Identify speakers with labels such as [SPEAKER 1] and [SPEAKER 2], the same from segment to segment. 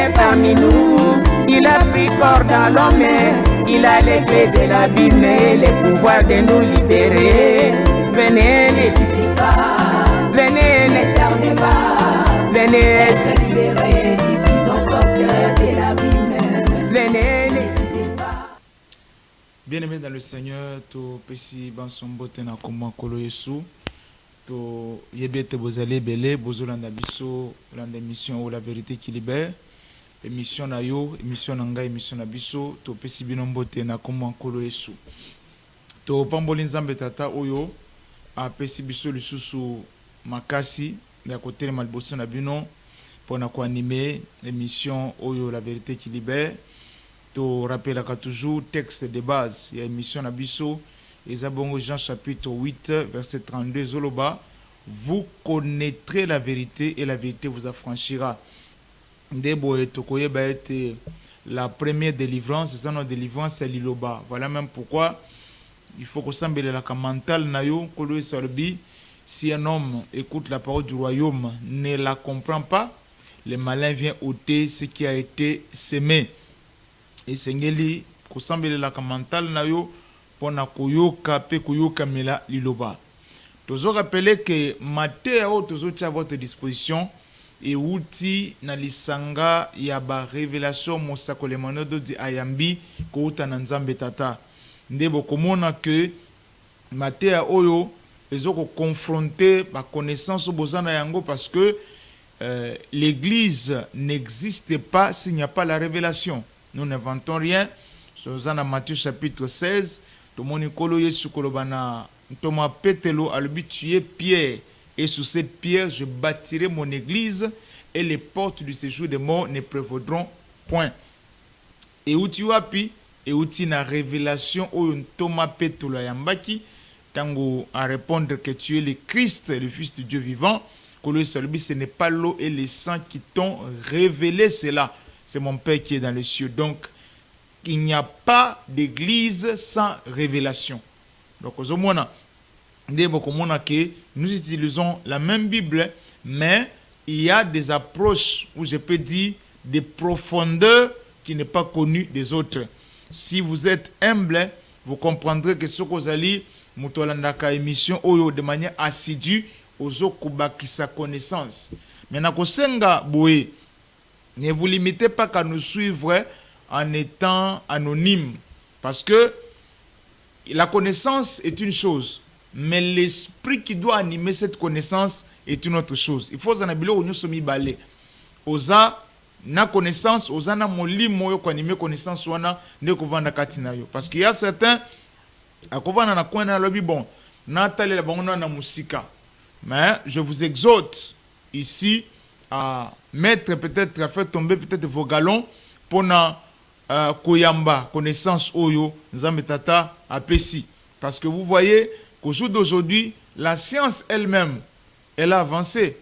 [SPEAKER 1] est parmi nous. Il a pris corps dans l'homme. Il a les clés de l'abîme et le pouvoir de nous libérer. Venez, n'hésitez pas. Venez, ne tardez pas. Venez être libérés du prison porteur de l'abîme. Venez, n'hésitez pas.
[SPEAKER 2] Bien-aimés dans le Seigneur, to pesi bansombo tena koma kolo Yesu. To yebete bozale belé bozolanda biso landa mission ou la vérité qui libère. Émission na yo, émission na nga, émission na biso, to pesi binombo tena koma kolo Yesu. To pamboli nzambe tata oyo a pesi biso lisusu makasi ya kote na liboso na bino pona ko animer émission oyo la vérité qui libère. To rappelaka toujours texte de base ya émission na biso Ezabongo Jean chapitre 8 verset 32 Zoloba, vous connaîtrez la vérité et la vérité vous affranchira. Ndebo etokoye ba ete la première délivrance, c'est ça notre délivrance c'est l'iloba. Voilà même pourquoi il faut que sambele la mental na yo kolo salbi. Si un homme écoute la parole du royaume, ne la comprend pas, le malin vient ôter ce qui a été semé. Et sengeli ko sambele la mental na yo pona koyoka pe koyoka mela liloba. Tozo rappeler que Matthieu tozo tia à votre disposition et outil na lisanga ya ba révélation mosako le monodo di ayambi ko uta na nzambe tata. Ndebo komona que Matthieu oyo ezoko confronter ba connaissance bozana yango parce que l'église n'existe pas s'il n'y a pas la révélation. Nous n'inventons rien. Dans Matthieu chapitre 16, Tomonikolo Yesu kolobana Thomas Petelo a le but tuer Pierre. Et sous cette pierre, je bâtirai mon église et les portes du séjour des morts ne prévaudront point. Et où tu as pi, et où tu as révélation où Thomas Petelo yambaki, tango à répondre que tu es le Christ, le Fils du Dieu vivant, que ce n'est pas l'eau et le sang qui t'ont révélé cela. C'est mon Père qui est dans les cieux. Donc, il n'y a pas d'église sans révélation. Donc, nous utilisons la même Bible, mais il y a des approches où je peux dire des profondeurs qui n'est pas connues des autres. Si vous êtes humble, vous comprendrez que ce que vous allez mutolandaka émission oyo de manière assidue ozo kubaki sa connaissance. Maintenant, kosenga boé, ne vous limitez pas qu'à nous suivre en étant anonyme. Parce que la connaissance est une chose, mais l'esprit qui doit animer cette connaissance est une autre chose. Il faut que nous soyons balés. Oza na connaissance, oza na molimo yo ko animer connaissance wana ne kovanda katina yo. Parce qu'il y a certains à kovanda na kwa na lobi bon, na tale la bango na musika. Mais je vous exhorte ici à mettre peut-être, à faire tomber peut-être vos galons pour na koyamba, connaissance oyo, nzambe tata apesi. Parce que vous voyez qu'au jour d'aujourd'hui, la science elle-même, elle a avancé.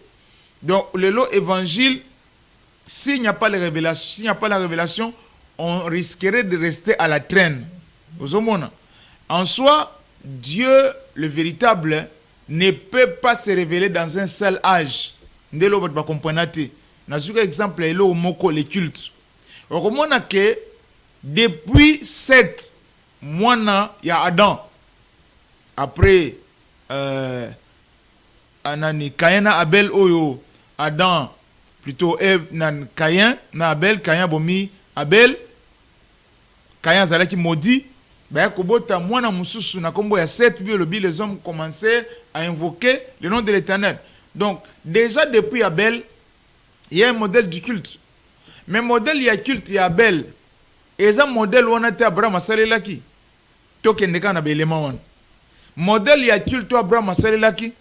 [SPEAKER 2] Donc, le lot évangile, s'il n'y a pas la révélation, on risquerait de rester à la traîne. En soi, Dieu, le véritable, ne peut pas se révéler dans un seul âge. Ndelo va comprendre. Nazuka exemple est le moko les cultes. On a que depuis 7 mois il y a Adam. Après anani Caïn Abel oyo Adam plutôt Ève nan Caïn na Abel Caïn bomi Abel Caïn zalaki maudit. Ben kobota mwana mususu na kombo ya 7 puis les hommes commençaient à invoquer le nom de l'Éternel. Donc déjà depuis Abel il y a un modèle du culte. Mais modèle il y a culte il y a Abel. Et ça modèle on a été Abraham asalelaki. Tokendeka na belema wana. Modèle il y a culte Abraham asalelaki.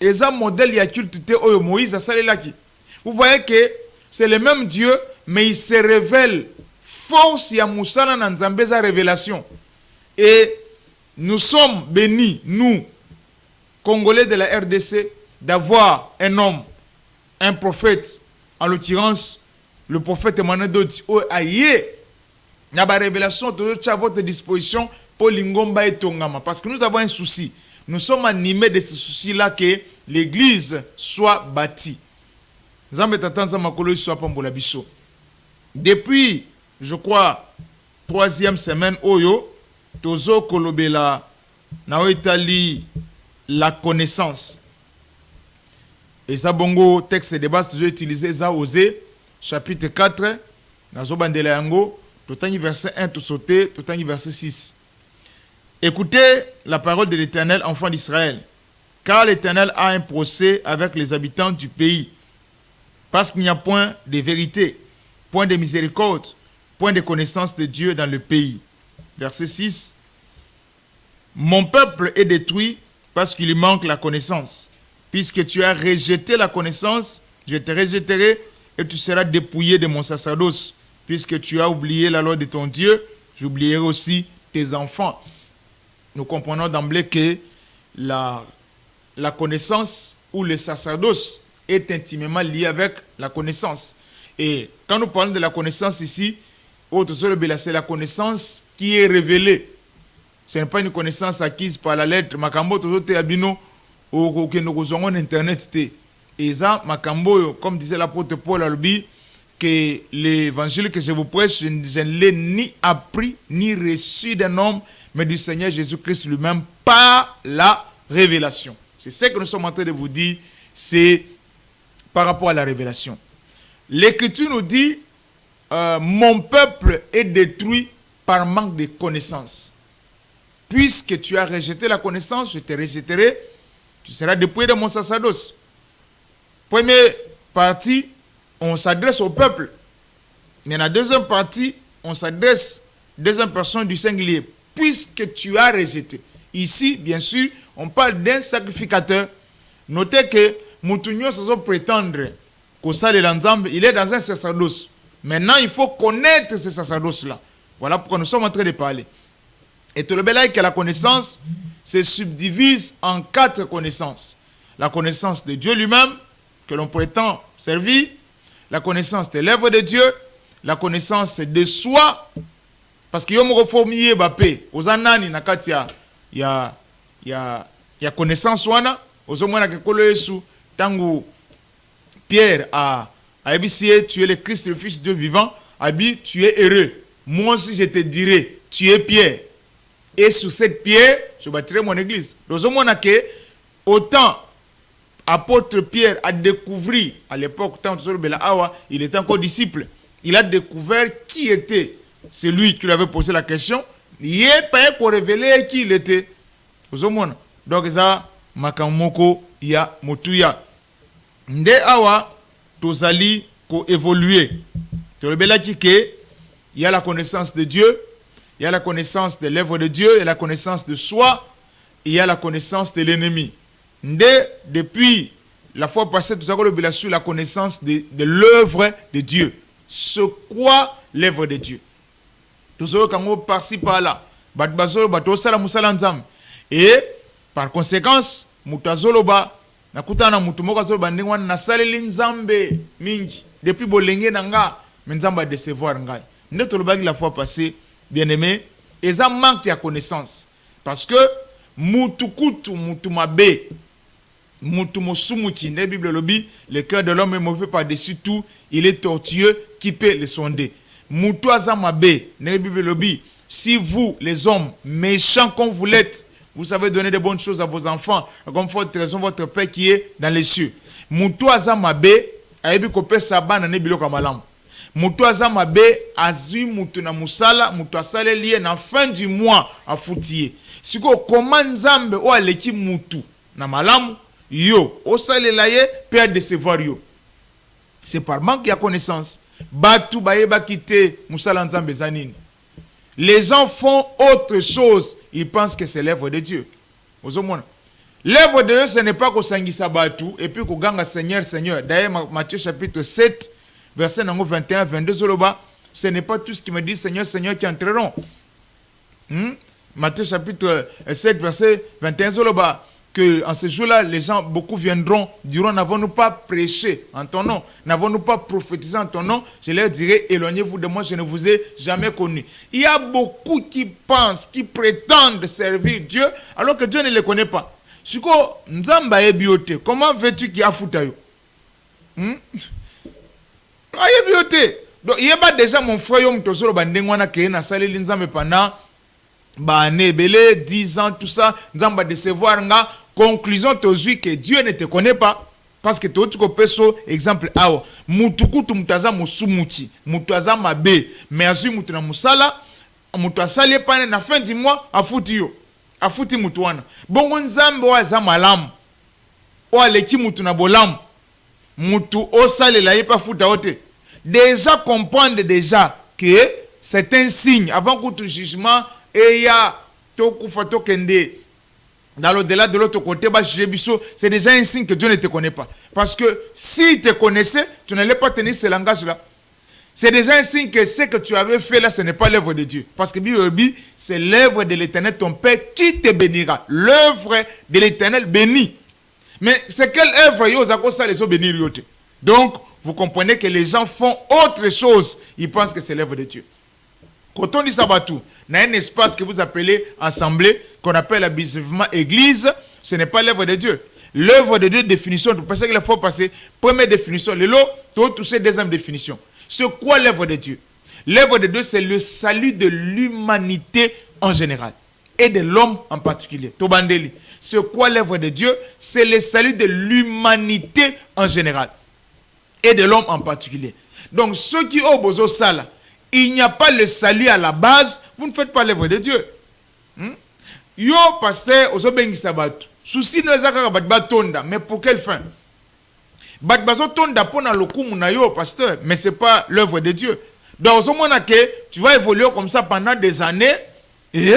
[SPEAKER 2] Et ça modèle il y a culte te oyo Moïse asalelaki. Vous voyez que c'est le même Dieu mais il se révèle force ya musala na nzambe za révélation. Et nous sommes bénis nous Congolais de la RDC d'avoir un homme, un prophète, en l'occurrence le prophète Emmanuel Dodi, il y a une révélation à votre disposition pour l'ingomba et tongama. Parce que nous avons un souci. Nous sommes animés de ce souci-là que l'église soit bâtie. Zambe tatanza makolo soit pambola biso. Depuis, je crois, 3e semaine, Oyo, Tozo Kolobela, Naoitali, la connaissance. Et ça, bongo, texte de base, j'ai utilisé ça, Osée, chapitre 4, Nazo Bandela Yango, Totangi verset 1, tout sauté, Totangi verset 6. Écoutez la parole de l'Éternel, enfant d'Israël, car l'Éternel a un procès avec les habitants du pays, parce qu'il n'y a point de vérité, point de miséricorde, point de connaissance de Dieu dans le pays. Verset 6. Mon peuple est détruit parce qu'il lui manque la connaissance. Puisque tu as rejeté la connaissance, je te rejetterai et tu seras dépouillé de mon sacerdoce. Puisque tu as oublié la loi de ton Dieu, j'oublierai aussi tes enfants. Nous comprenons d'emblée que la connaissance ou le sacerdoce est intimement lié avec la connaissance. Et quand nous parlons de la connaissance ici, c'est la connaissance qui est révélée. Ce n'est pas une connaissance acquise par la lettre. Makambo tozote abino ou que nous avons internet. Et ça, Makambo, comme disait l'apôtre Paul Albi, que l'évangile que je vous prêche, je ne l'ai ni appris ni reçu d'un homme, mais du Seigneur Jésus-Christ lui-même par la révélation. C'est ce que nous sommes en train de vous dire, c'est par rapport à la révélation. L'Écriture nous dit, mon peuple est détruit par manque de connaissance. Puisque tu as rejeté la connaissance, je te rejetterai, tu seras dépouillé de mon sacerdoce. Première partie, on s'adresse au peuple. Mais la deuxième partie, on s'adresse, deuxième personne du singulier. Puisque tu as rejeté. Ici, bien sûr, on parle d'un sacrificateur. Notez que Moutounio se prétendre qu'au sein de l'ensemble, il est dans un sacerdoce. Maintenant, il faut connaître ce sacerdoce-là. Voilà pourquoi nous sommes en train de parler. Et tout le bel que la connaissance se subdivise en 4 connaissances. La connaissance de Dieu lui-même, que l'on prétend servir. La connaissance de l'œuvre de Dieu. La connaissance de soi. Parce qu'il y a un reformier bapé. Aux anani nakatia, il y a connaissance wana. Aux omwana que kolo Yesu tangu Pierre a ébissé, tu es le Christ, le Fils de Dieu vivant. Abi, tu es heureux. Moi aussi je te dirai, tu es Pierre. Et sur cette pierre, je bâtirai mon église. Donc, autant apôtre Pierre a découvert, à l'époque, il était encore disciple. Il a découvert qui était celui qui lui avait posé la question. Il n'est pas pour révéler qui il était. Donc, ça, Makamoko, ya Motuya. Nde awa, tozali ko évoluer. Il y a la connaissance de Dieu. Il y a la connaissance de l'œuvre de Dieu, il y a la connaissance de soi, il y a la connaissance de l'ennemi. Depuis la fois passée, nous avons sur la connaissance de l'œuvre de Dieu. Ce quoi l'œuvre de Dieu? Nous avons par-ci par-là. Et par conséquence, depuis bolenge nanga, menzamba décevoir ngai. La fois passée, bien-aimé, et ça manque de connaissance. Parce que mutukutu mutumabe, mutumosumuchi, la Bible le dit, le cœur de l'homme est mauvais par-dessus tout, il est tortueux, qui peut le sonder. Mutuazamabe, la Bible le dit, si vous, les hommes, méchants comme vous l'êtes, vous savez donner de bonnes choses à vos enfants, comme votre Père qui est dans les cieux. Mutuazamabe, ayebi kopé sabana ne biloko malamu. Mutu azamabe azui mutu na musala mutu asale lié na fin du mois a foutier. Siko comment nzambe o aleki mutu na malamu yo osale la ye père décevoir yo. C'est par manque de connaissance. Batu bayeba kite musala nzambe zanini. Les gens font autre chose, ils pensent que c'est l'œuvre de Dieu. L'œuvre de Dieu ce n'est pas qu'au sangisa batu et puis qu'au ganga Seigneur Seigneur. D'ailleurs Matthieu chapitre 7 verset 21, 22, ce n'est pas tout ce qui me dit Seigneur, Seigneur qui entreront. Matthieu chapitre 7, verset 21, que en ce jour-là, les gens, beaucoup viendront, diront, n'avons-nous pas prêché en ton nom, n'avons-nous pas prophétisé en ton nom, je leur dirai, éloignez-vous de moi, je ne vous ai jamais connu. Il y a beaucoup qui pensent, qui prétendent servir Dieu, alors que Dieu ne les connaît pas. Suko, nzamba e biote, comment veux-tu qu'il y a foutayo? Donc il y a déjà mon frère yom tosolo bandengwana ke na saleli nzambe pendant ba nebele 10 ans tout ça nzamba décevoir nga conclusion tozui que Dieu ne te connaît pas parce que tu peso exemple awa mutukutu mutaza musumuchi mutaza mabe mais azu mutu na musala mutu asali pane na fin du mois afuti yo afuti mutu wana bongo nzambe wa za malamu wa leki mutu na bolamu mutu osalela yepa futa ote déjà comprendre déjà que c'est un signe avant que tout jugement et ya tokufa tokende dans l'au-delà de l'autre côté c'est déjà un signe que Dieu ne te connaît pas parce que s'il te connaissait tu n'allais pas tenir ce langage là. C'est déjà un signe que ce que tu avais fait là ce n'est pas l'œuvre de Dieu parce que c'est l'œuvre de l'Éternel ton Père qui te bénira. L'œuvre de l'Éternel bénit. Mais c'est quelle œuvre les autres bénir. Donc vous comprenez que les gens font autre chose, ils pensent que c'est l'œuvre de Dieu. Quand on dit sabatou, dans un espace que vous appelez assemblée, qu'on appelle abusivement église, ce n'est pas l'œuvre de Dieu. L'œuvre de Dieu, définition, parce qu'il faut passer, première définition, le lot, tout toucher deuxième définition. C'est quoi l'œuvre de Dieu? L'œuvre de Dieu, c'est le salut de l'humanité en général et de l'homme en particulier. Tobandeli. C'est quoi l'œuvre de Dieu? C'est le salut de l'humanité en général et de l'homme en particulier. Donc, ceux qui ont besoin de ça, il n'y a pas le salut à la base, vous ne faites pas l'œuvre de Dieu. Yo, pasteur, ozo bengi sabatu. Souci no ezaka batonda, mais pour quelle fin? Batbazo tonda pona lokumu na yo, pasteur, mais c'est pas l'œuvre de Dieu. Donc, tu vas évoluer comme ça pendant des années, et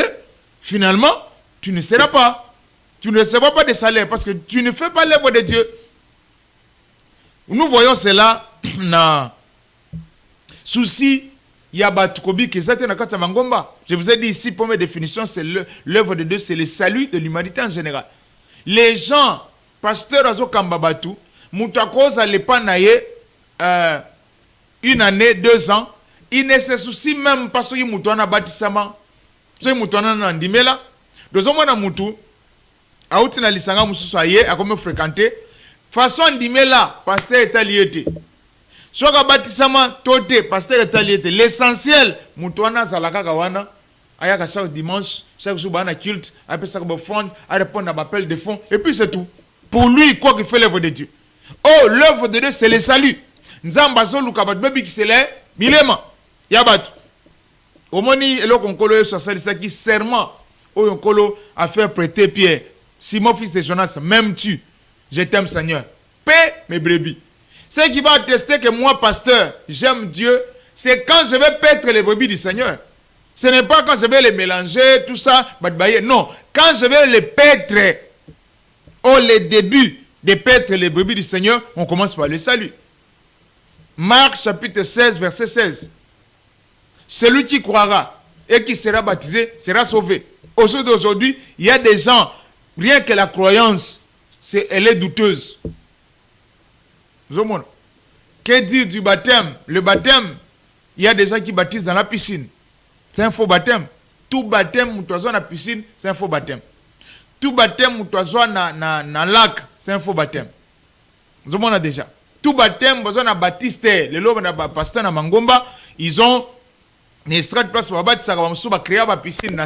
[SPEAKER 2] finalement, tu ne seras pas. Tu ne recevras pas de salaire parce que tu ne fais pas l'œuvre de Dieu. Nous voyons cela dans souci Yabatukobi qui est na Mangomba. Je vous ai dit ici, première définition, c'est l'œuvre de Dieu, c'est le salut de l'humanité en général. Les gens, pasteur Azo Kambabatu, Moutakoza Lepanaye, une année, 2 ans, il ne se soucie même pas sur Moutouana Batisama, sur Moutouana Nandimela. Deux hommes na Moutou, Aouti na Lisanga Moussoussaye, a comme fréquenté, façon Ndimela, pasteur Etaliété. Soka Batisama, Tote, pasteur Etaliété. L'essentiel, Moutouana Zalaka Gawana, Ayaka chaque dimanche, chaque jour, il y a culte, après ça, il y a répondre à l'appel de fonds, et puis c'est tout. Pour lui, quoi qu'il fait l'œuvre de Dieu. Oh, l'œuvre de Dieu, c'est le salut. Nzambazo Lukabat Baby qui c'est là, Milema, Yabat. Au moni, et là, on colle sur ça qui serment, oh, on colle à faire prêter Pierre. Simon, fils de Jonas, même tu, je t'aime, Seigneur. Paix mes brebis. Ce qui va attester que moi, pasteur, j'aime Dieu, c'est quand je vais paître les brebis du Seigneur. Ce n'est pas quand je vais les mélanger, tout ça, non. Quand je vais les paître, le début de paître les brebis du Seigneur, on commence par le salut. Marc chapitre 16, verset 16. Celui qui croira et qui sera baptisé sera sauvé. Aujourd'hui, il y a des gens, rien que la croyance, elle est douteuse. Que dire du baptême? Le baptême, il y a des gens qui baptisent dans la piscine. C'est un faux baptême. Tout baptême, dans la piscine, c'est un faux baptême. Tout baptême, dans un lac, c'est un faux baptême. Vous avez déjà. Tout baptême, dans un baptiste, les lois de pasteur na Mangomba, ils ont une estrade place pour baptiser, ils ont créé une piscine.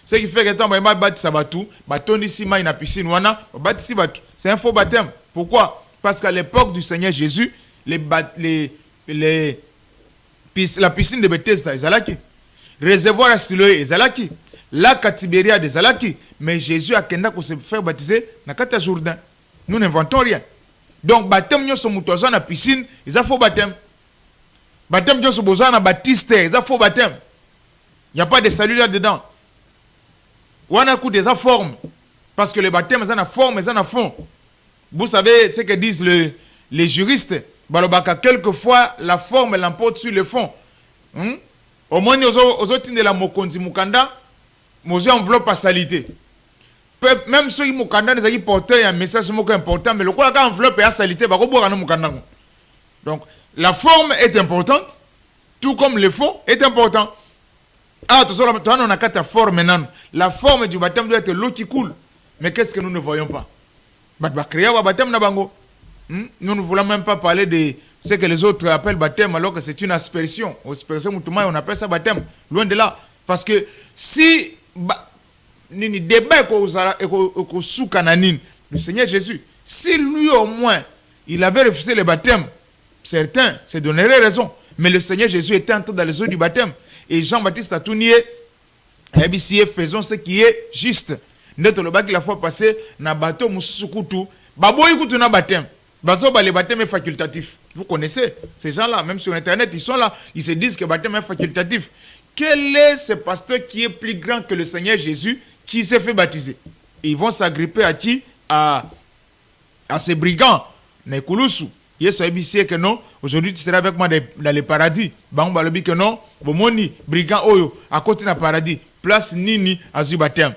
[SPEAKER 2] Ce qui fait que quand ils baptisent, ils ont une piscine. C'est un faux baptême. Pourquoi? Parce qu'à l'époque du Seigneur Jésus, la piscine de Bethesda, ils allaient. Réservoir à Siloé, ils allaient. La Tibériade, ils allaient. Mais Jésus a se faire baptiser dans le Jourdain. Nous n'inventons rien. Donc, baptême, nous sommes dans la piscine, ils ont faux baptême. Baptême, nous sommes dans la baptiste, ils ont faux baptême. Il n'y a pas de salut là-dedans. On a coup des formes. Parce que le baptême, ils ont la forme, ils ont la fond. Vous savez ce que disent les juristes. Quelquefois, la forme l'emporte sur le fond. Au moins, nous avons la mokondi mukanda, nous avons enveloppe à salité. Même ceux qui mukanda, nous avons porté un message important, mais le quoi enveloppe à salité, donc, la forme est importante, tout comme le fond est important. Ah, tout ça, on a quatre formes maintenant. La forme du baptême doit être l'eau qui coule. Mais qu'est-ce que nous ne voyons pas? Nous ne voulons même pas parler de ce que les autres appellent baptême, alors que c'est une aspersion. Aspersion, on appelle ça baptême. Loin de là. Parce que si le Seigneur Jésus, si lui au moins, il avait refusé le baptême, certains se donneraient raison. Mais le Seigneur Jésus était entré dans les eaux du baptême. Et Jean-Baptiste a tout nié. Et faisons ce qui est juste. Notre le bac la fois passée, na bateau musukutu, baboy kutu na baptême. Le baptême est facultatif. Vous connaissez ces gens-là, même sur Internet, ils sont là, ils se disent que le baptême est facultatif. Quel est ce pasteur qui est plus grand que le Seigneur Jésus qui s'est fait baptiser? Et ils vont s'agripper à qui? À ces brigands. Nekulusu. Yes, que non. Aujourd'hui, tu seras avec moi dans le paradis. Bang balobi que non. Bomoni, brigand oyo, à côté du paradis. Place nini à ce baptême.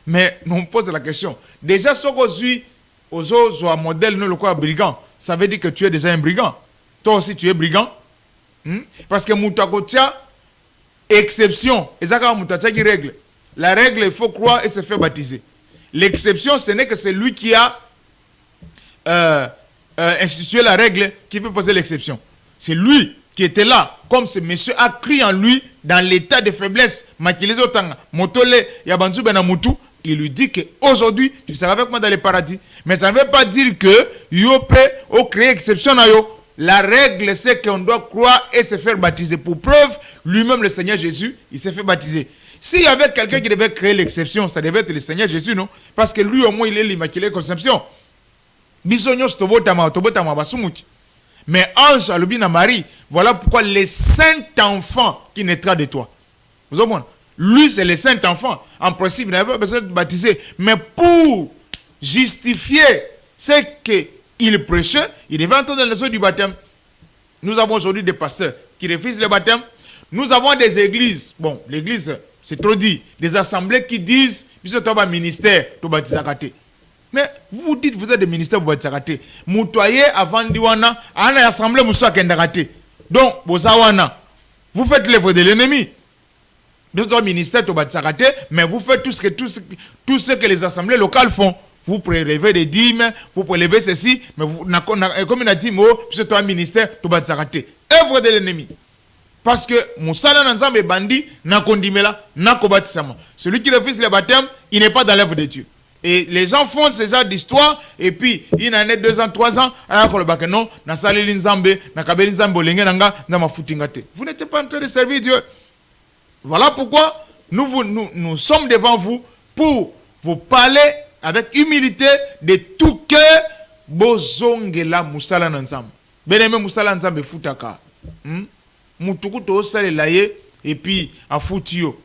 [SPEAKER 2] Mais on pose la question. Déjà, ce qu'on suit aux autres un modèle, non, le quoi brigand, ça veut dire que tu es déjà un brigand. Toi aussi, tu es brigand. Parce que Moutakotia, exception. Et ça, quand Moutakotia qui règle. La règle, il faut croire et se faire baptiser. L'exception, ce n'est que c'est lui qui a institué la règle qui peut poser l'exception. C'est lui qui était là, comme ce monsieur a cru en lui dans l'état de faiblesse. Il lui dit qu'aujourd'hui, tu seras avec moi dans le paradis. Mais ça ne veut pas dire que yo peut créer exception à yo. La règle, c'est qu'on doit croire et se faire baptiser. Pour preuve, lui-même, le Seigneur Jésus, il s'est fait baptiser. S'il y avait quelqu'un qui devait créer l'exception, ça devait être le Seigneur Jésus, non? Parce que lui, au moins, il est l'Immaculée Conception. Mais ange alubina Marie, voilà pourquoi le saint enfant qui naîtra de toi. Vous comprenez? Lui, c'est le saint enfant. En principe, il n'avait pas besoin de baptiser. Mais pour justifier ce qu'il prêchait, il devait entrer dans les eaux du baptême. Nous avons aujourd'hui des pasteurs qui refusent le baptême. Nous avons des églises. Bon, l'église, c'est trop dit. Des assemblées qui disent, puisque tu as un ministère, tu vas baptiser. Mais vous dites, vous êtes des ministères pour baptiser. Moutoyer avant Diwana, à une assemblée, vous soyez kendagate. Donc, vous faites l'œuvre de l'ennemi. Nous sommes ministère pour baptiser, mais vous faites tout ce que les assemblées locales font. Vous prélevez des dîmes, vous prélevez ceci, mais vous, comme il a dit, puisque tu as un ministère pour baptiser. Œuvre de l'ennemi. Parce que Moussala Nanzam est bandit, n'a kondimela, n'a kobatisama. Celui qui refuse le baptême, il n'est pas dans l'œuvre de Dieu. Et les gens font ces genres d'histoire, et puis, il en est 2 ans, 3 ans, non, vous n'êtes pas en train de servir Dieu. Voilà pourquoi nous sommes devant vous pour vous parler avec humilité de tout cœur. Bozongela Moussala Nanzam. Bien-aimé Moussala Nanzam futaka. Mutukuto osale et puis a futio.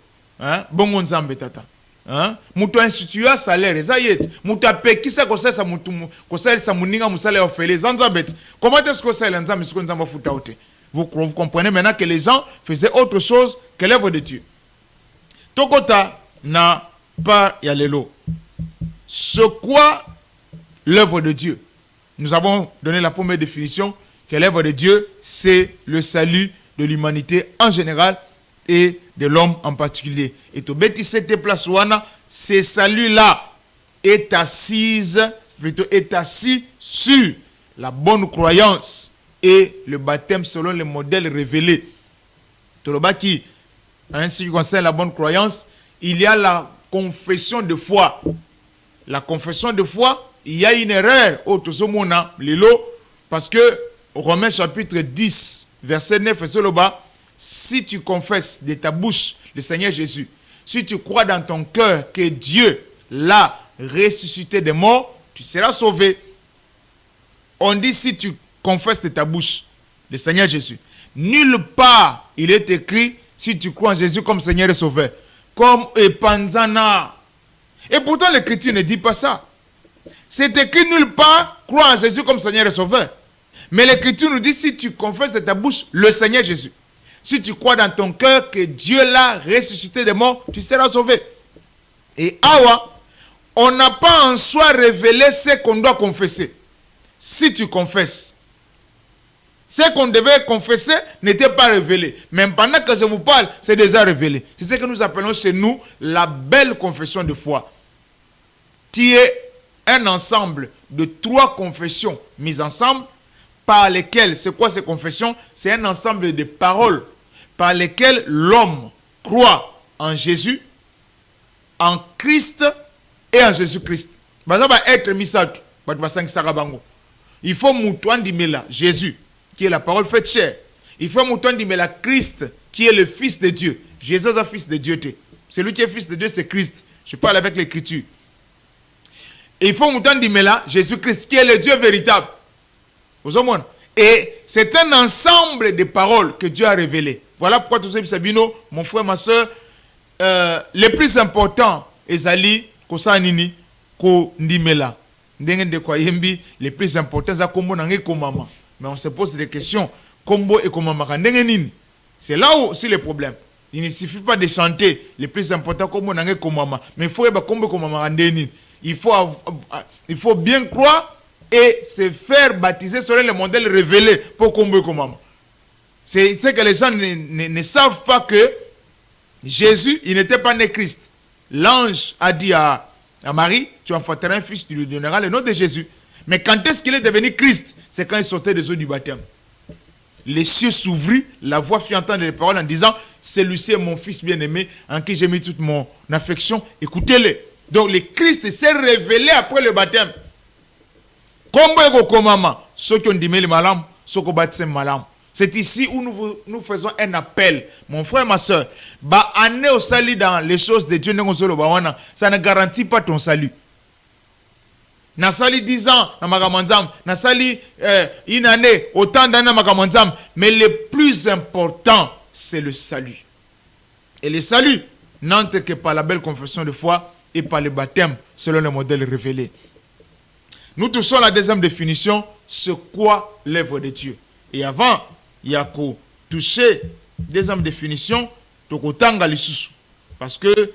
[SPEAKER 2] Bongo Nzambe tata. Mutu institua salaire ezayet mutu apekisa kosesa mutu kosalisa muninga musala ofele zanzabet. Comment est-ce que ça l'enzambe ce que nzamba futa ote? Vous comprenez maintenant que les gens faisaient autre chose que l'œuvre de Dieu. Tokota na pas yalelo. Ce quoi l'œuvre de Dieu? Nous avons donné la première définition que l'œuvre de Dieu c'est le salut de l'humanité en général et de l'homme en particulier. Et tout bêti cette place wana, ce salut-là est assis sur la bonne croyance et le baptême selon le modèle révélé. Tout le baki, en ce qui concerne la bonne croyance, il y a la confession de foi. La confession de foi, il y a une erreur au Tozomona, Lilo, parce que Romains chapitre 10, verset 9, et le bas, si tu confesses de ta bouche le Seigneur Jésus, si tu crois dans ton cœur que Dieu l'a ressuscité des morts, tu seras sauvé. On dit si tu confesses de ta bouche le Seigneur Jésus. Nulle part il est écrit si tu crois en Jésus comme Seigneur et Sauveur. Comme Epanzana. Et pourtant l'Écriture ne dit pas ça. C'est écrit nulle part crois en Jésus comme Seigneur et Sauveur. Mais l'Écriture nous dit si tu confesses de ta bouche le Seigneur Jésus. Si tu crois dans ton cœur que Dieu l'a ressuscité des morts, tu seras sauvé. Et awa, on n'a pas en soi révélé ce qu'on doit confesser. Si tu confesses, ce qu'on devait confesser n'était pas révélé. Même pendant que je vous parle, c'est déjà révélé. C'est ce que nous appelons chez nous la belle confession de foi, qui est un ensemble de 3 confessions mises ensemble par lesquelles, c'est quoi ces confessions? C'est un ensemble de paroles par lesquelles l'homme croit en Jésus, en Christ et en Jésus-Christ. Être mis ça, il faut mouton d'imela Jésus, qui est la parole faite chair. Il faut mouton d'imela Christ, qui est le Fils de Dieu. Jésus est le Fils de Dieu. Celui qui est Fils de Dieu, c'est Christ. Je parle avec l'Écriture. Et il faut mouton d'imela Jésus-Christ, qui est le Dieu véritable. Et c'est un ensemble de paroles que Dieu a révélées. Voilà pourquoi tout ça, Sabino, mon frère, ma soeur, les plus importants, Ezali, Kosanini, Ko Ndimela. Les plus importants, c'est Kombo Nangé Komama. Mais on se pose des questions. Kombo et Komama, c'est là où c'est le problème. Il ne suffit pas de chanter les plus importants Kombo Nangé Komama. Mais il faut Kombo Komama. Il faut bien croire et se faire baptiser selon le modèle révélé pour Kombo Komama. C'est que les gens ne savent pas que Jésus, il n'était pas né Christ. L'ange a dit à Marie, tu enfanteras un fils, tu lui donneras le nom de Jésus. Mais quand est-ce qu'il est devenu Christ? C'est quand il sortait des eaux du baptême. Les cieux s'ouvrirent, la voix fit entendre les paroles en disant, celui-ci est mon fils bien-aimé, en qui j'ai mis toute mon affection, écoutez-le. Donc le Christ s'est révélé après le baptême. C'est ici où nous faisons un appel. Mon frère, ma soeur, année au salut dans les choses de Dieu, ça ne garantit pas ton salut. Na sali 10 ans, na sali une année, autant d'années, mais le plus important, c'est le salut. Et le salut n'entre que par la belle confession de foi et par le baptême, selon le modèle révélé. Nous touchons la deuxième définition, c'est quoi l'œuvre de Dieu? Et avant, il y a qu'au toucher deuxième définition, parce que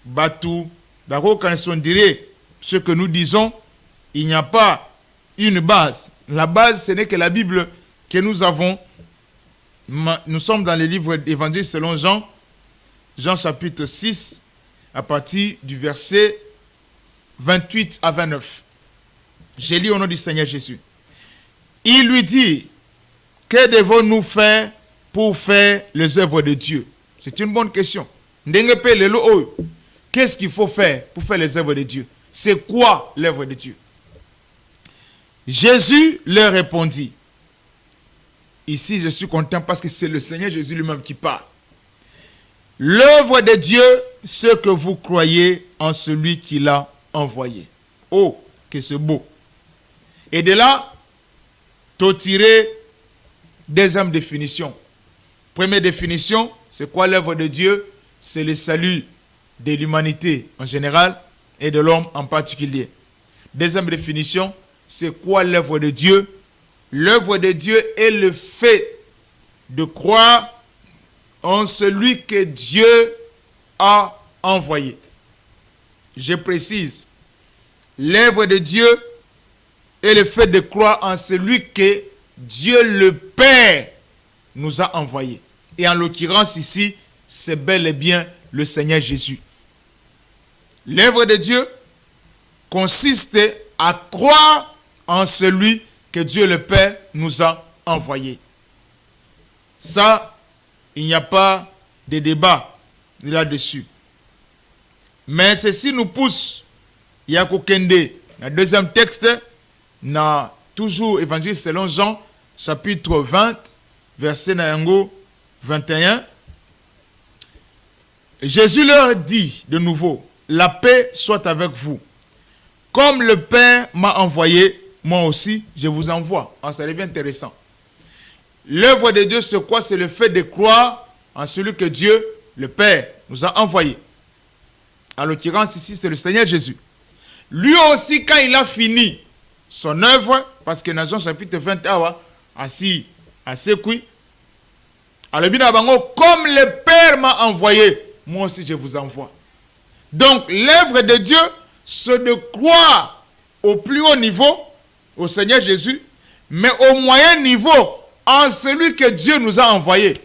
[SPEAKER 2] Batou, d'abord quand on dirait ce que nous disons, il n'y a pas une base. La base, ce n'est que la Bible que nous avons. Nous sommes dans le livre d'Évangile selon Jean, Jean chapitre 6, à partir du verset 28 à 29. Je lis au nom du Seigneur Jésus. Il lui dit, que devons-nous faire pour faire les œuvres de Dieu? C'est une bonne question. Qu'est-ce qu'il faut faire pour faire les œuvres de Dieu? C'est quoi l'œuvre de Dieu? Jésus leur répondit. Ici, je suis content parce que c'est le Seigneur Jésus lui-même qui parle. L'œuvre de Dieu, c'est que vous croyez en celui qui l'a envoyé. Oh, que c'est beau. Et de là, tu tirer deuxième définition. Première définition, c'est quoi l'œuvre de Dieu? C'est le salut de l'humanité en général et de l'homme en particulier. Deuxième définition, c'est quoi l'œuvre de Dieu? L'œuvre de Dieu est le fait de croire en celui que Dieu a envoyé. Je précise, l'œuvre de Dieu est le fait de croire en celui que Dieu le Père nous a envoyé. Et en l'occurrence ici, c'est bel et bien le Seigneur Jésus. L'œuvre de Dieu consiste à croire en celui que Dieu le Père nous a envoyé. Ça, il n'y a pas de débat là-dessus. Mais ceci nous pousse, il y a Kokende, le deuxième texte, na toujours Évangile selon Jean, chapitre 20, verset 21. Jésus leur dit de nouveau, la paix soit avec vous. Comme le Père m'a envoyé, moi aussi, je vous envoie. Ah, ça devient intéressant. L'œuvre de Dieu, c'est quoi? C'est le fait de croire en celui que Dieu, le Père, nous a envoyé. En l'occurrence, ici, c'est le Seigneur Jésus. Lui aussi, quand il a fini son œuvre, parce que dans Jean chapitre 20, assis, comme le Père m'a envoyé, moi aussi je vous envoie. Donc l'œuvre de Dieu, c'est de croire au plus haut niveau, au Seigneur Jésus, mais au moyen niveau, en celui que Dieu nous a envoyé.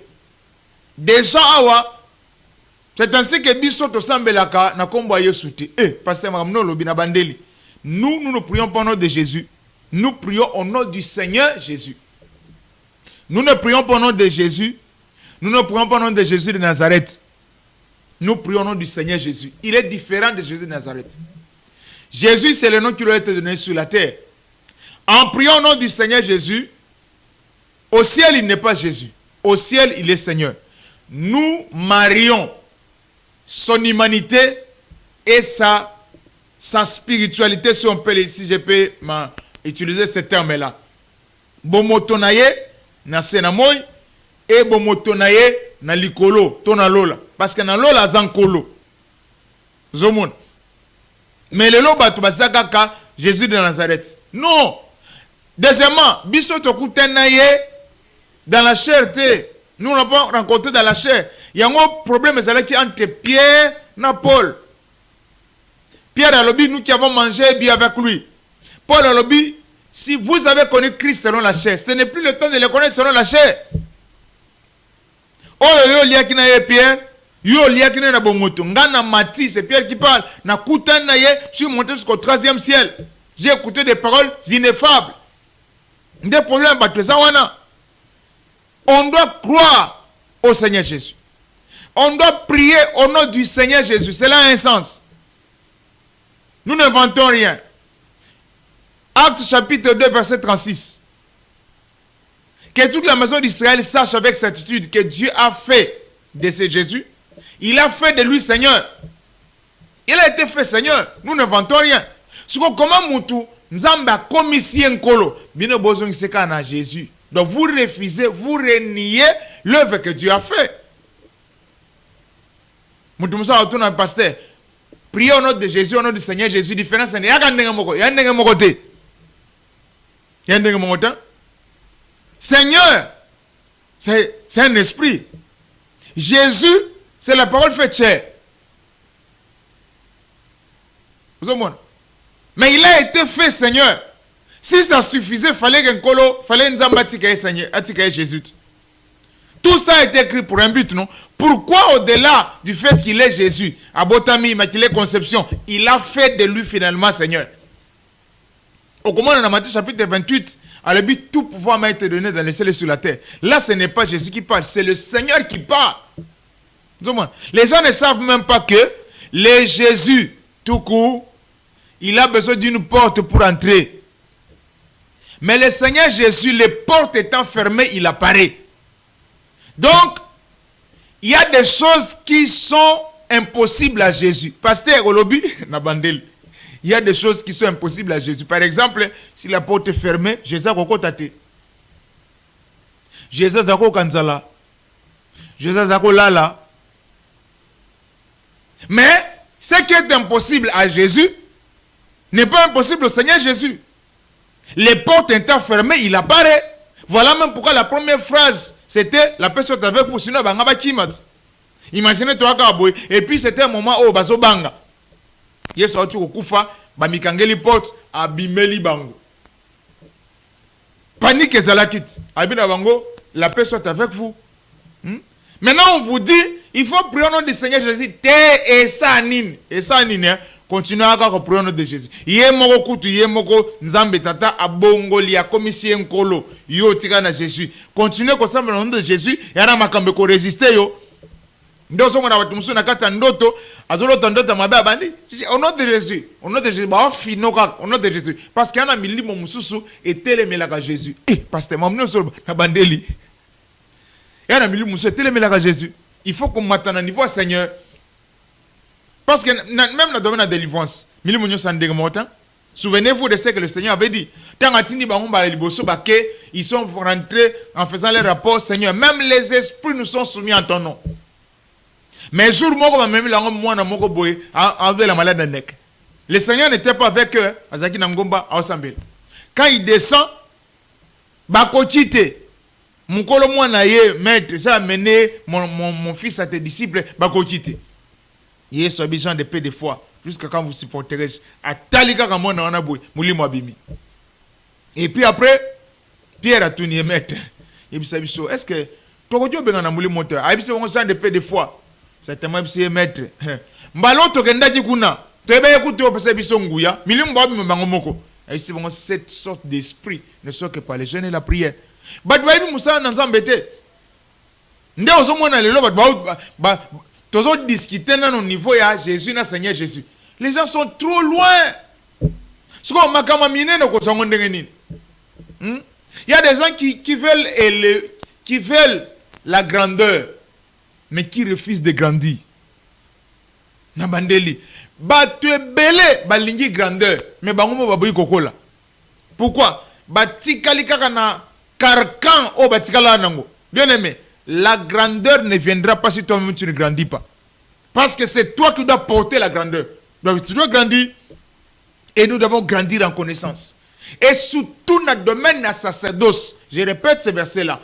[SPEAKER 2] Déjà, c'est ainsi que Bisoto Sambelaka n'a combattu sauté. Pasteur Mamno Lobina Bandeli. Nous ne prions pas au nom de Jésus. nous prions au nom du Seigneur Jésus. Nous ne prions pas au nom de Jésus. Nous ne prions pas au nom de Jésus de Nazareth. Nous prions au nom du Seigneur Jésus. Il est différent de Jésus de Nazareth. Jésus, c'est le nom qui lui a été donné sur la terre. En priant au nom du Seigneur Jésus, au ciel, il n'est pas Jésus. Au ciel, il est Seigneur. Nous marions son humanité et sa spiritualité, si on peut, si je peux utiliser ce terme-là. Bomotonaye, na senamoy, et bomotonaye, na likolo, to na lola. Parce que na lola zankolo. Zomon. Mais le loba tu basaka Jésus de Nazareth. Non. Deuxièmement, biso tokutenaye dans la chair. Nous n'avons pas rencontré dans la chair. Il y a un problème qui entre Pierre et Paul. Pierre a lobby, nous qui avons mangé bien avec lui. Paul a lobby, si vous avez connu Christ selon la chair, ce n'est plus le temps de le connaître selon la chair. Oh, yo liya ki na ye Pierre, yo liya ki na bomoto. Ngana Mati, c'est Pierre qui parle. Na kutan na ye, je suis monté jusqu'au 3e ciel. J'ai écouté des paroles ineffables. Des problèmes, on doit croire au Seigneur Jésus. On doit prier au nom du Seigneur Jésus. Cela a un sens. Nous n'inventons rien. Actes chapitre 2, verset 36. Que toute la maison d'Israël sache avec certitude que Dieu a fait de ce Jésus. Il a fait de lui Seigneur. Il a été fait Seigneur. Nous n'inventons rien. Comment Moutou, Nzamba commission kolo, bino bozong seka na Jésus. Donc vous refusez, vous reniez l'œuvre que Dieu a fait. Moutou Moussa retourne au pasteur. Priez au nom de Jésus, au nom du Seigneur Jésus. Différence, c'est Seigneur, c'est un esprit. Jésus, c'est la parole faite chair. Vous comprenez? Mais il a été fait Seigneur. Si ça suffisait, fallait un Nzambatikaye Seigneur, atikaye Jésus. Tout ça a été écrit pour un but, non? Pourquoi au-delà du fait qu'il est Jésus, Abotami, Immaculée Conception, il a fait de lui finalement Seigneur? Au commandement de Matthieu chapitre 28, à le but, tout pouvoir m'a été donné dans le ciel et sur la terre. Là, ce n'est pas Jésus qui parle, c'est le Seigneur qui parle. Les gens ne savent même pas que le Jésus, tout court, il a besoin d'une porte pour entrer. Mais le Seigneur Jésus, les portes étant fermées, il apparaît. Donc, il y a des choses qui sont impossibles à Jésus. Pasteur Olobi, Nabandel. Il y a des choses qui sont impossibles à Jésus. Par exemple, si la porte est fermée, Jésus a koko tate. Jésus a koko kanzala. Jésus a koko lala. Mais, ce qui est impossible à Jésus, n'est pas impossible au Seigneur Jésus. Les portes étant fermées, il apparaît. Voilà même pourquoi la première phrase, c'était la personne avec vous, sinon, imaginez toi, et puis c'était un moment où bazo banga. Il est sorti au Koufa, bamikangeli porte, abimeli bango. Panique et zalakit. Abina bango, la paix soit avec vous. Maintenant, on vous dit, il faut prier au nom du Seigneur Jésus. Et ça, nine. Continuez à prier au nom de Jésus. Yemoko kutu, yemoko nzambe tata, abongoli, a commission kolo, yo tika na Jésus. Continuez comme ça, au nom de Jésus, yana makambe ko résister yo. Ndoso mwana watumusu na kata ndoto, azolo ndoto mabe abandi. Au nom de Jésus, au nom de Jésus, ba finoka, au nom de Jésus. Parce qu'il y a un milimo mususu et telemelaka Jésus. Pasteur, mamno so na bandeli. Il y a un milimo mususu et telemelaka Jésus. Il faut qu'on m'attende à niveau Seigneur. Parce que même dans le domaine de la délivrance, souvenez-vous de ce que le Seigneur avait dit. Ils sont rentrés en faisant les rapports, Seigneur. Même les esprits nous sont soumis en ton nom. Mais jour le Seigneur n'était pas avec eux. Quand il descend, maître, ça a amené mon fils à tes disciples, il y a ce besoin de paix de foi, jusqu'à quand vous supporterez. Et puis après, Pierre a tourné maître. Il dit, est-ce que tu as besoin de paix de foi? Certainement, c'est maître. Mbalo to kenda jikuna. Tebe écoute au pese bisonguya. Milimu babi mbangomoko. Et c'est vraiment cette sorte d'esprit ne soit que par les jeûnes et la prière. Badouaïbi Moussa Nanzambete. Nde ozomona lelo tozo discuter dans au niveau ya Jésus na Seigneur Jésus. Les gens sont trop loin. Ce qu'on m'a kamamine no kozongo ndenge nini. Il y a des gens qui veulent la grandeur mais qui refusent de grandir. Na bandeli. Batu ebele balingi grandeur mais bango baboyi kokola. Pourquoi? Batikali kaka na carcan o batikala nango. Bien aimé, la grandeur ne viendra pas si toi-même tu ne grandis pas. Parce que c'est toi qui dois porter la grandeur. Donc tu dois grandir et nous devons grandir en connaissance. Et surtout dans le domaine de la sacerdoce, je répète ce verset-là.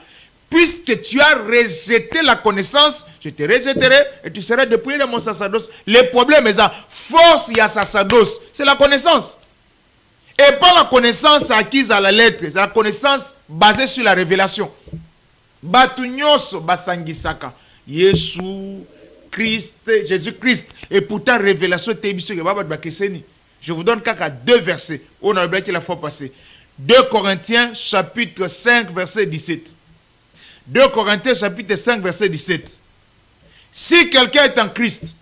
[SPEAKER 2] Puisque tu as rejeté la connaissance, je te rejetterai et tu seras dépouillé de mon sacerdoce. Le problème est ça. Force, il y a sacerdoce. C'est la connaissance. Et pas la connaissance acquise à la lettre. C'est la connaissance basée sur la révélation. Batunyos basangisaka. Yesu, Christ, Jésus-Christ. Et pourtant, révélation, je vous donne qu'à 2 versets. On a oublié la fois passée. 2 Corinthiens, chapitre 5, verset 17. 2 Corinthiens chapitre 5 verset 17. Si quelqu'un est en Christ,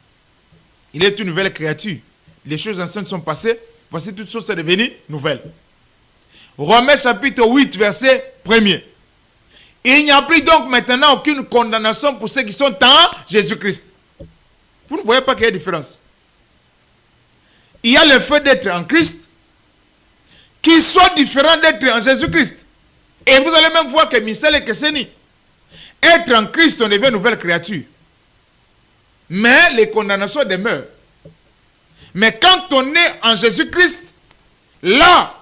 [SPEAKER 2] il est une nouvelle créature. Les choses anciennes sont passées, voici toutes choses sont devenues nouvelles. Romains chapitre 8 verset 1er. Il n'y a plus donc maintenant aucune condamnation pour ceux qui sont en Jésus-Christ. Vous ne voyez pas qu'il y a une différence. Il y a le fait d'être en Christ qui soit différent d'être en Jésus-Christ. Et vous allez même voir que Michel et Kesseni, être en Christ, on devient une nouvelle créature. Mais les condamnations demeurent. Mais quand on est en Jésus-Christ, là,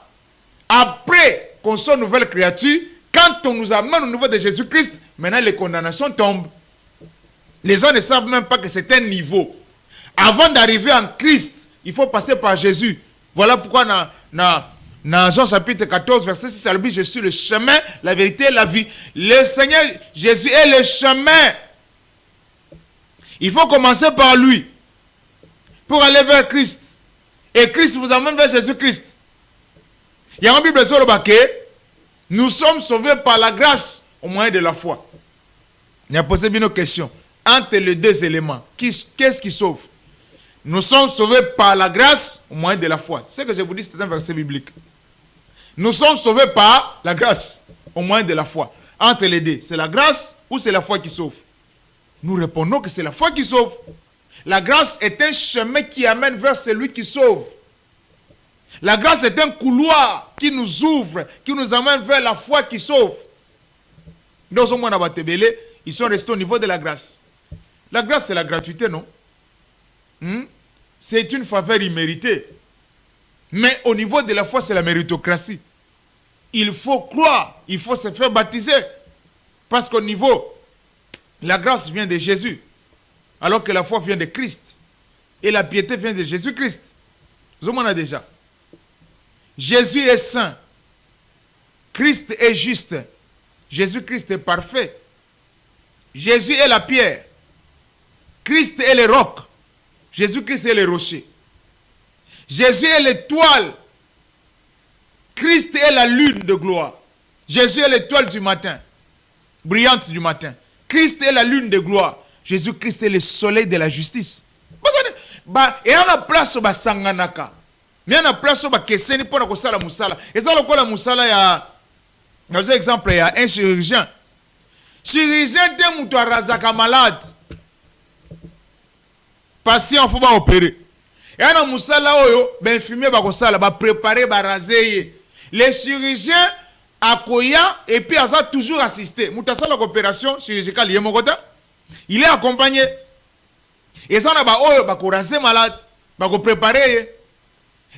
[SPEAKER 2] après qu'on soit une nouvelle créature, quand on nous amène au niveau de Jésus-Christ, maintenant les condamnations tombent. Les gens ne savent même pas que c'est un niveau. Avant d'arriver en Christ, il faut passer par Jésus. Voilà pourquoi dans Jean chapitre 14, verset 6, elle dit, je suis le chemin, la vérité et la vie. Le Seigneur Jésus est le chemin. Il faut commencer par lui pour aller vers Christ. Et Christ vous amène vers Jésus-Christ. Il y a une Bible sur le baquet. Nous sommes sauvés par la grâce au moyen de la foi. Il y a posé une question. Entre les deux éléments, qu'est-ce qui sauve? Nous sommes sauvés par la grâce au moyen de la foi. Ce que je vous dis, c'est un verset biblique. Nous sommes sauvés par la grâce au moyen de la foi. Entre les deux, c'est la grâce ou c'est la foi qui sauve? Nous répondons que c'est la foi qui sauve. La grâce est un chemin qui amène vers celui qui sauve. La grâce est un couloir qui nous ouvre, qui nous amène vers la foi qui sauve. Dans au monde ils sont restés au niveau de la grâce. La grâce, c'est la gratuité, non? C'est une faveur imméritée. Mais au niveau de la foi, c'est la méritocratie. Il faut croire, il faut se faire baptiser. Parce qu'au niveau, la grâce vient de Jésus. Alors que la foi vient de Christ. Et la piété vient de Jésus-Christ. Vous en avez déjà. Jésus est saint. Christ est juste. Jésus-Christ est parfait. Jésus est la pierre. Christ est le roc. Jésus-Christ est le rocher. Jésus est l'étoile. Christ est la lune de gloire. Jésus est l'étoile du matin. Brillante du matin. Christ est la lune de gloire. Jésus-Christ est le soleil de la justice. Et on a place au sanganaka. Mais on a place au keseni pour la kosala musala. Et ça le la musala ya dans un exemple il y a un chirurgien. Chirurgien te muto razaka malade. Patient faut pas opérer. Et on a musala oyo ben infirmier ba kosala ba préparer ba raser. Les chirurgiens akoya et puis ça toujours assisté. Mutasala opération chirurgicale yemokota. Il est accompagné. Et ça, on a raser malade, on préparer.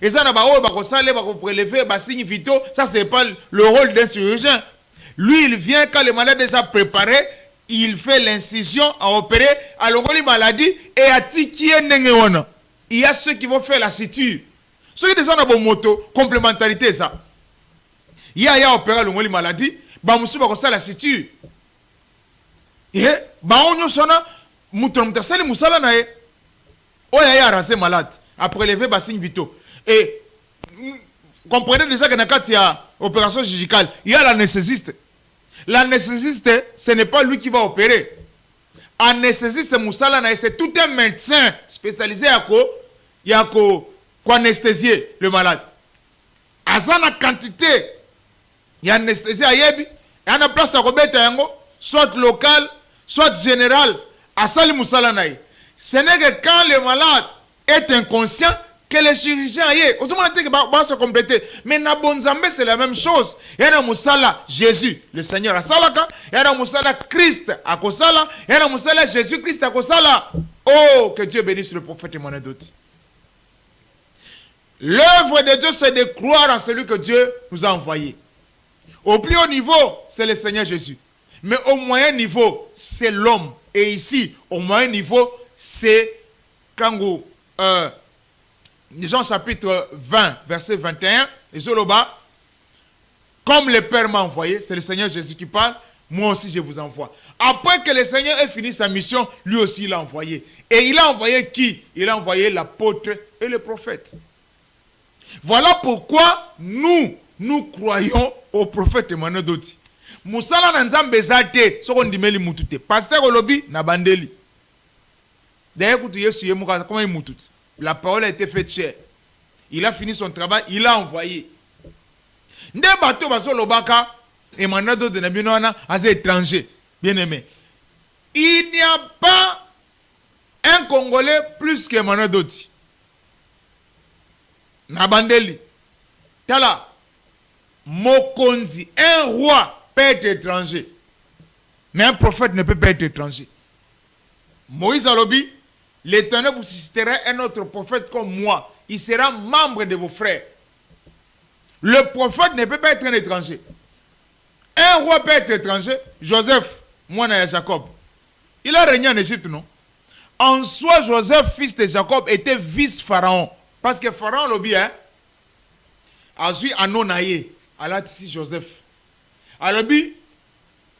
[SPEAKER 2] Et ça, on a saler, on prélever, on signe vitaux. Ça, ce n'est pas le rôle d'un chirurgien. Lui, il vient quand le malade est déjà préparé, il fait l'incision à opérer, à l'ongoli maladie et à tiki. Il y a ceux qui vont faire la suture. Ceux qui ont une moto, complémentarité, ça. Il y a opéré l'ongoli maladie, on va la suture. Et on a mutasali musala na e oya ya rasé malade a prélever ba signe vitaux et Comprenez déjà que dans il y a opération chirurgicale, il y a l'anesthésiste. L'anesthésiste, ce n'est pas lui qui va opérer. Anesthésiste, c'est tout un médecin spécialisé à anesthésier le malade. À ça, la quantité, il y a anesthésie à Yebi, il y a une place à Robert, soit local, soit général. À ça, ce n'est que quand le malade est inconscient, que les chirurgiens y est. Se compléter. Mais na bonzambe c'est la même chose. Il y a Moussala Jésus, le Seigneur à Salaka. Il y a Moussala Christ à Kosala. Il y a Moussala Jésus Christ à Kosala. Oh, que Dieu bénisse le prophète Emmanuel Doti. L'œuvre de Dieu, c'est de croire en celui que Dieu nous a envoyé. Au plus haut niveau, c'est le Seigneur Jésus. Mais au moyen niveau, c'est l'homme. Et ici, au moyen niveau, c'est Kango. Jean chapitre 20, verset 21, et Zoloba, comme le Père m'a envoyé, c'est le Seigneur Jésus qui parle, moi aussi je vous envoie. Après que le Seigneur ait fini sa mission, lui aussi il a envoyé. Et il a envoyé qui? Il a envoyé l'apôtre et le prophète. Voilà pourquoi nous croyons au prophète Emmanuel Doti. Moussala nanzambe zate, soko ndimeli mutute. Pasteur Olobi na bandeli. D'ailleurs, écoutez, Yesu yemuka, comment il mutute? La parole a été faite chère. Il a fini son travail, il a envoyé. Nde bato baso lobaka, Emmanuel Doti na binoana, as étranger. Bien aimé. Il n'y a pas un Congolais plus qu'Emmanuel Doti. Nabandeli. Tala. Mokonzi. Un roi peut être étranger. Mais un prophète ne peut pas être étranger. Moïse Alobi. L'Éternel vous suscitera un autre prophète comme moi. Il sera membre de vos frères. Le prophète ne peut pas être un étranger. Un roi peut être étranger. Joseph, moi et Jacob. Il a régné en Égypte, non? En soi, Joseph, fils de Jacob, était vice-pharaon. Parce que Pharaon l'a dit, hein? A su Anonaye. Allah ici Joseph. Alors,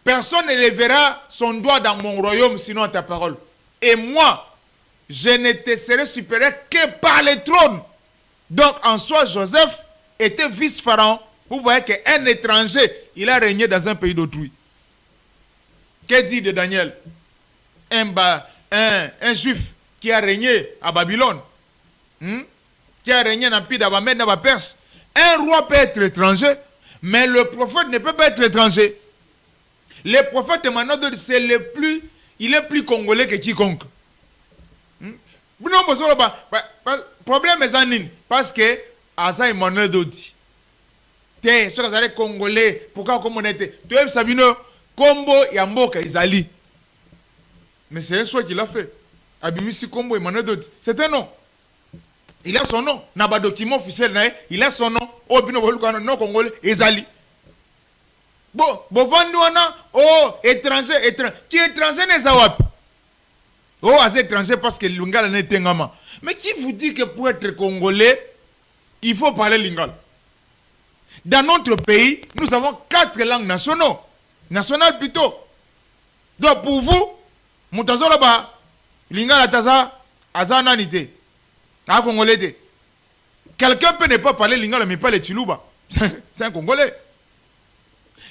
[SPEAKER 2] personne ne lèvera son doigt dans mon royaume sinon à ta parole. Et moi, je ne te serai supérieur que par le trône. Donc, en soi, Joseph était vice-pharaon. Vous voyez qu'un étranger, il a régné dans un pays d'autrui. Que dit de Daniel? Un juif qui a régné à Babylone. Qui a régné dans le pays d'Abamène, dans la Perse. Un roi peut être étranger, mais le prophète ne peut pas être étranger. Le prophète Emmanuel, c'est il est plus congolais que quiconque. Non, problème est en parce que Asa Emmanuel Doti. Te, ce que ça congolais, pourquoi comme on était? Tu es Sabino, Kombo Yamboka Izali. Mais c'est un choix qu'il a fait. Abimisi Kombo Emmanuel Doti. C'est un nom. Il a son nom. N'a pas document officiel, il a son nom. Obino Volcano, non congolais, Izali. Bon, Bovandouana, oh, étranger. Qui est étranger n'est pas wap. Oh, à étranger parce que Lingala n'est pas. Mais qui vous dit que pour être congolais, il faut parler lingala? Dans notre pays, nous avons 4 langues nationaux. Nationales plutôt. Donc pour vous, Moutazoloba, lingala taza, azananité. Un congolais. Quelqu'un peut ne pas parler lingala mais pas le Chiluba. C'est un congolais.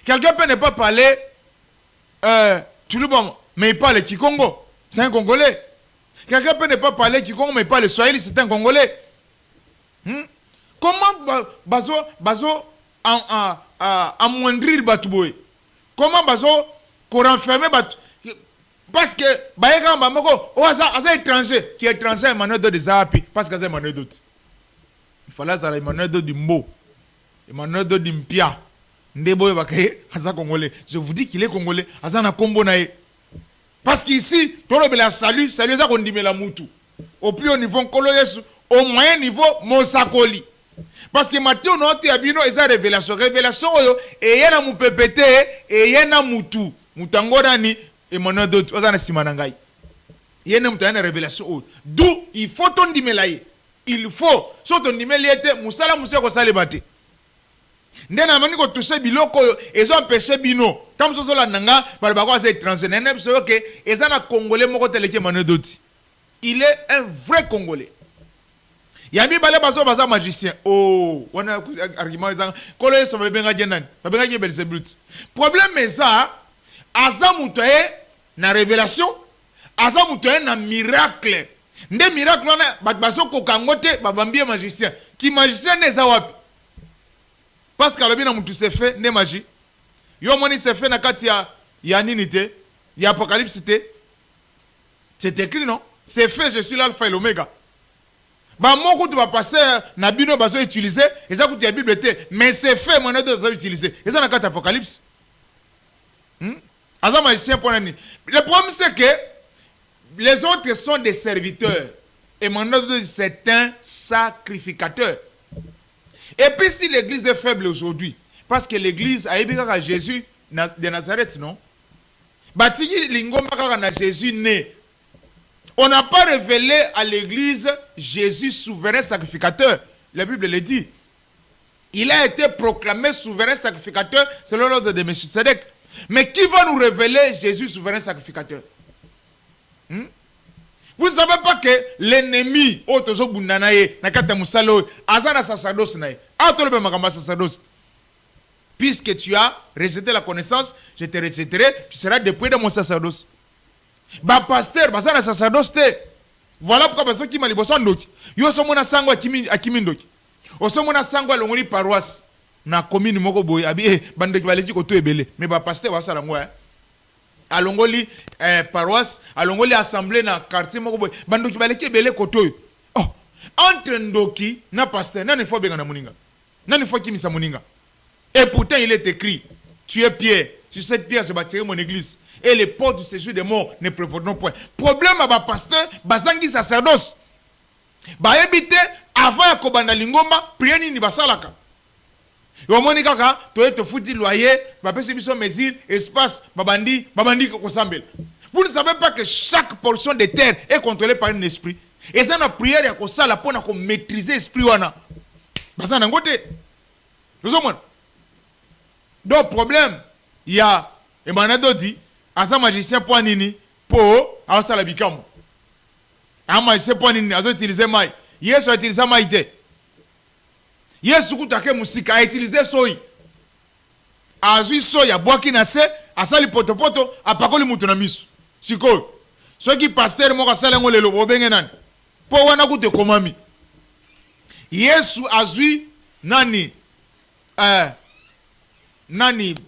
[SPEAKER 2] Quelqu'un peut ne pas parler Chiluba mais il parle le Kikongo. C'est un Congolais. Quelqu'un peut ne pas parler Kikongo, mais pas le Swahili, c'est un Congolais. Comment Bazo amoindrir Batouboy? Comment Bazo renfermer Batouboy? Parce que Baïga Mbamoko, c'est étranger. Qui est étranger, Emmanuel de Zahapi. Parce que c'est Emmanuel d'autre. Il fallait que Emmanuel de Dimbo. Emmanuel de Dimpia. Ndebo Bakaye, Aza Congolais. Je vous dis qu'il est Congolais. Aza na Kombo nae. Parce qu'ici, salut, ça qu'on dit la moutou. Au plus haut niveau, au moyen niveau, Mosakoli. Parce que Matthieu, on a dit à révélation. Révélation, et y'en a mou pépété, et y'en a moutou. Moutangorani, et mon nom d'autre, Ozana Simanangai. Y'en a une révélation. D'où il faut ton dimelaye. Il faut. Soit ton dimelaye, Moussala Moussa Kosalebate. Ndena mani ko toucher biloko ils ont empêché bino comme ça la nanga par bakwa c'est étranger nene parce que ezana congolais moko teleke Emmanuel Doti. Il est un vrai congolais. Yambi bale bazo baza magicien. Oh, on a argument ils ont kolo so ba benga jenan. Ba benga je Belzébuth. Problème est ça, azamutoye na révélation, azamutoye na miracle. Nde miracle na bazo kokangote babambie magicien. Qui magicien ne za wapi? Parce que alobi na mutu se fait ne magie. Yo moni se fait na kati ya nini te? Ya apocalypse te. C'est écrit non? C'est fait, je suis l'alpha et l'oméga. Bah mon coup tu vas passer na bino bazo utiliser et ça coûte la Bible était mais c'est fait mon de ça utiliser et ça na carte Apocalypse azam magicien pour nani. Le problème c'est que les autres sont des serviteurs et mon de c'est un sacrificateur. Et puis si l'église est faible aujourd'hui parce que l'église a ébiqué à Jésus de Nazareth non bati lingomba kaka na Jésus né. On n'a pas révélé à l'église Jésus souverain sacrificateur. La Bible le dit. Il a été proclamé souverain sacrificateur selon l'ordre de Melchisedec. Mais qui va nous révéler Jésus souverain sacrificateur? Vous ne savez pas que l'ennemi, puisque tu as rejeté la connaissance, je te rejetterai, tu seras dépouillé de mon sacerdoce. Ba pasteur baza na sacerdoce te. Voilà pourquoi bazo ki maliboso ndoki yo so mona sango akimi ndoki oso mona sango alongoli paroisse na commune moko boy abi bandoki baleki ko to ebele mais ba pasteur ba sala ngwa alongoli paroisse alongoli assemblée na quartier moko boy bandoki baleki ebele ko to. Oh, entre ndoki na pasteur nani faut benga na muninga nani faut kimisa muninga. Et pourtant il est écrit tu es pierre, sur cette pierre je bâtirai mon église. Et les portes du séjour des morts ne prévaudront point. Problème à pasteur, bazangi sacerdoce. Ba ebite avant ya kobanda lingomba, prier ni basalaka. Yo moni kaka, to te fouti loyer, ba pese biso mesure, espace, babandi ko sambel. Vous ne savez pas que chaque portion de terre est contrôlée par un esprit. Et ça na prière ya ko sala pona ko maîtriser esprit wana. Bazana ngote. Vous comprenez? Donc problème, il y a Emmanuel dit asa magicien pour nini po asa la bikamo a magicien pour nini azo utiliser mai Yesu a utilisé mai te Yesu kutake musika a utilisé soyi azui soya boaki na se asali potopoto apakoli mutu na misu siko soki pasteur moko asala ngo lelo obenge nani po wana kute komami Yesu azui nani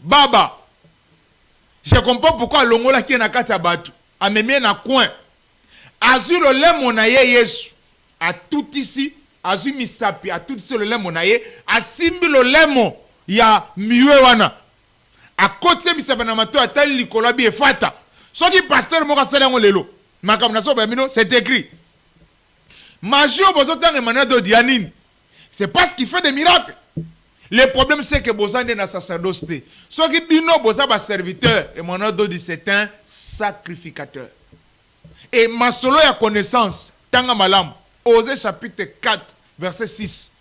[SPEAKER 2] baba. Je comprends pourquoi l'ongola qui est na kati abatu a memé na coin azur le lemo na ye Yesu a tout ici azur misapi a tout ici le lemo na ye asimbi le lemo ya miwe wana a côté misapi na mato atali likolo bi efata soki pasteur moko sala ngo lelo makam na so ba mino c'est écrit majio bozotanga Emmanuel do dianine c'est parce qu'il fait des miracles. Le problème c'est que Bozande na sacerdoce. Ce qui bino boza ba serviteur et mon ordre dit c'est un sacrificateur. Et ma solo ya connaissance tanga malam Osée chapitre 4 verset 6.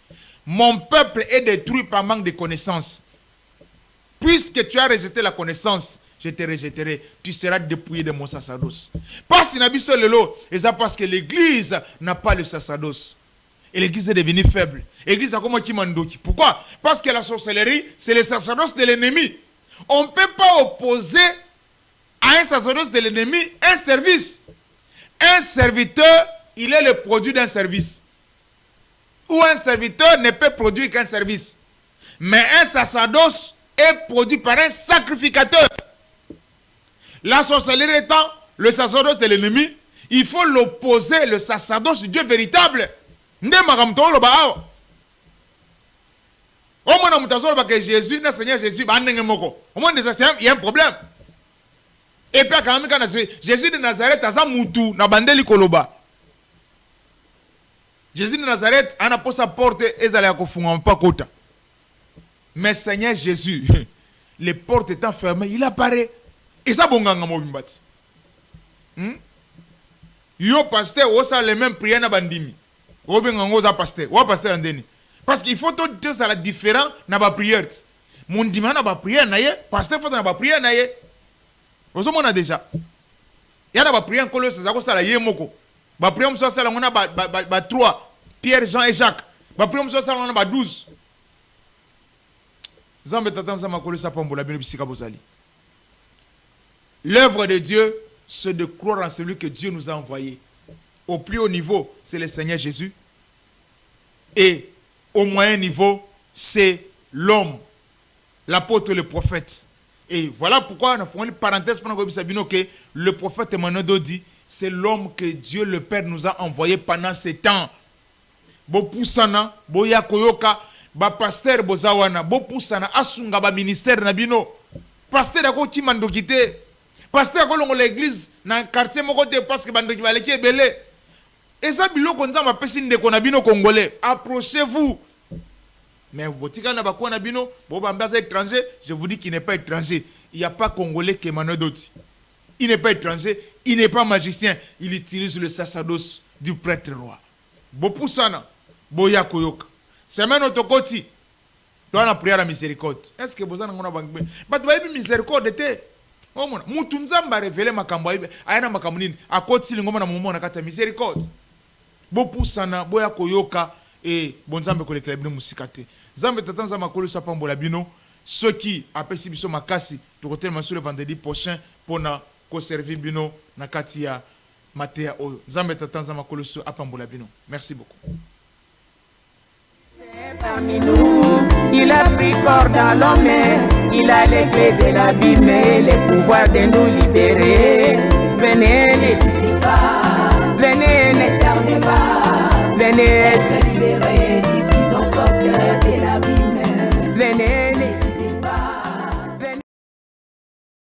[SPEAKER 2] Mon peuple est détruit par manque de connaissance. Puisque tu as rejeté la connaissance, je te rejetterai, tu seras dépouillé de mon sacerdoce. Pas si nabiso lelo, et ça parce que l'église n'a pas le sacerdoce. Et l'église est devenue faible. L'église a commencé mandoki. Pourquoi? Parce que la sorcellerie, c'est le sacerdoce de l'ennemi. On ne peut pas opposer à un sacerdoce de l'ennemi un service. Un serviteur, il est le produit d'un service. Ou un serviteur ne peut produire qu'un service. Mais un sacerdoce est produit par un sacrificateur. La sorcellerie étant le sacerdoce de l'ennemi, il faut l'opposer, le sacerdoce du Dieu véritable. Nde makamtolo ba awa. Au moins mutazolo ba que Jésus, na Seigneur Jésus ba ndenge moko. Au moins déjà il y a un problème. Et puis quand même Jésus de Nazareth aza mutu na bandeli koloba. Jésus de Nazareth ana posa porte ezala kofunga pas kota. Mais Seigneur Jésus, les portes étant fermées, il apparaît. Et ça bonganga mobimbati. Yo pasteur osa les mêmes prières na bandimi. Parce qu'il faut tout dire ça la différent na ba prière. Mon dimanche na ba prière na ye, pasteur faut na ba prière na ye. Vous savez déjà. Il y a ba prière kolo ça ko sala ye moko. Ba prière ça sala ngona ba 3. Pierre, Jean et Jacques. Ba prions ça on a 12. L'œuvre de Dieu, c'est de croire en celui que Dieu nous a envoyé. Au plus haut niveau, c'est le Seigneur Jésus. Et au moyen niveau, c'est l'homme, l'apôtre, le prophète. Et voilà pourquoi on a fait une parenthèse pour nous que le prophète Emmanuel dit, c'est l'homme que Dieu le Père nous a envoyé pendant ces temps. Bo poussana, bo yakoyoka, ba pasteur bozawana, bo poussana asunga ba ministère na bino. Pasteur ako ki mandokite. Pasteur ako longo l'église na quartier moko te parce que bandoki baleki ebele. Eza biloko nzamba pesi ndeko na bino congolais. Approchez-vous. Mais botika na bakwa na bino, bo bambaza étranger, je vous dis qu'il n'est pas étranger. Il n'y a pas congolais qui Emmanuel Doti. Il n'est pas étranger, il n'est pas magicien, il utilise le sacerdoce du prêtre roi. Bo poussana, bo yakoyoka. C'est même notre côté. Dans la prière à miséricorde. Est-ce que vous avez une miséricorde? Mutu nzamba révélé makambo ayana makambo nini akoti lingoma na mumo na kata miséricorde. Bo poussana, bo yakoyoka et bon nzambe kolekela bino musikate. Nzambe tatanza makolo sa pambola bino. Ceux qui appellent biso makasi, tout côté sur le vendredi prochain pour na ko servir bino na kati ya matea oyo. Nzambe tatanza makolo so apambola bino. Merci beaucoup.
[SPEAKER 1] Parmi nous, il a pris corps dans l'homme, il a les clés de l'abîme et les pouvoirs de nous libérer. Venez les